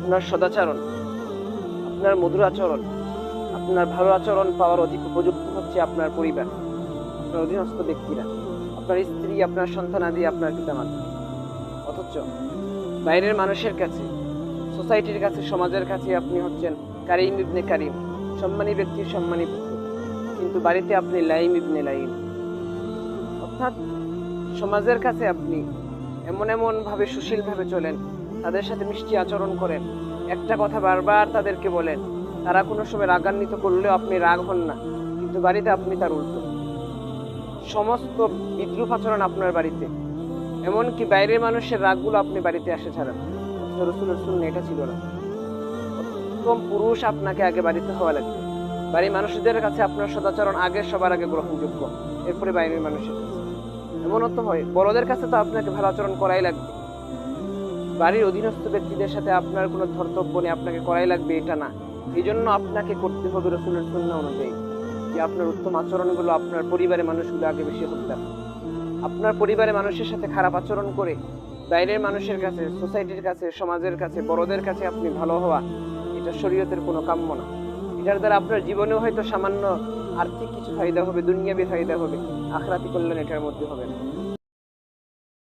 আপনার সদাচরণ, আপনার মধুর আচরণ, আপনার ভালো আচরণ পাওয়ার অধিক উপযুক্ত হচ্ছে আপনার পরিবার, আপনার অধীনস্থ ব্যক্তিরা, আপনার স্ত্রী, আপনার সন্তানাদি, আপনার পিতামাতা। অথচ বাইরের মানুষের কাছে, সোসাইটির কাছে, সমাজের কাছে আপনি হচ্ছেন কারিম ইবনে কারিম, সম্মানী ব্যক্তির সম্মানী পুত্র, কিন্তু বাড়িতে আপনি লাইম ইবনে লাইম। অর্থাৎ সমাজের কাছে আপনি এমন এমন ভাবে সুশীল ভাবে চলেন, তাদের সাথে মিষ্টি আচরণ করেন, একটা কথা বারবার তাদেরকে বলেন, তারা কোনো সময় রাগান্বিত করলেও আপনি রাগ হন না, কিন্তু বাড়িতে আপনি তার উল্টো, সমস্ত বিদ্রুপ আচরণ আপনার বাড়িতে। এমনকি বাইরের মানুষের রাগগুলো আপনি বাড়িতে আসে ছাড়ান। রসুলের সুন্নাহ এটা ছিল না। উত্তম পুরুষ আপনাকে আগে বাড়িতে হওয়া লাগবে। বাড়ির মানুষদের কাছে আপনার সদাচরণ আগে, সবার আগে গ্রহণযোগ্য, এরপরে বাইরের মানুষের কাছে। এমনও তো হয়, বড়দের কাছে তো আপনাকে ভালো আচরণ করাই লাগবে। বাড়ির অধীনস্থ ব্যক্তিদের সাথে আপনার কোনো ধর্তব্য নেই, আপনাকে করাই লাগবে এটা না। এই জন্য আপনাকে করতে হবে রসুলের সুন্নাহ অনুযায়ী, যে আপনার উত্তম আচরণগুলো আপনার পরিবারের মানুষগুলো আগে বেশি হত্যা। আপনার পরিবারের মানুষের সাথে খারাপ আচরণ করে বাইরের মানুষের কাছে, সোসাইটির কাছে, সমাজের কাছে, বড়দের কাছে আপনি ভালো হওয়া, এটা শরীয়তের কোনো কাম্য না। এটার দ্বারা আপনার জীবনেও হয়তো সামান্য আর্থিক কিছু ফায়দা হবে, দুনিয়াবি ফায়দা হবে, আখরাতি কল্যাণ এটার মধ্যে হবে না।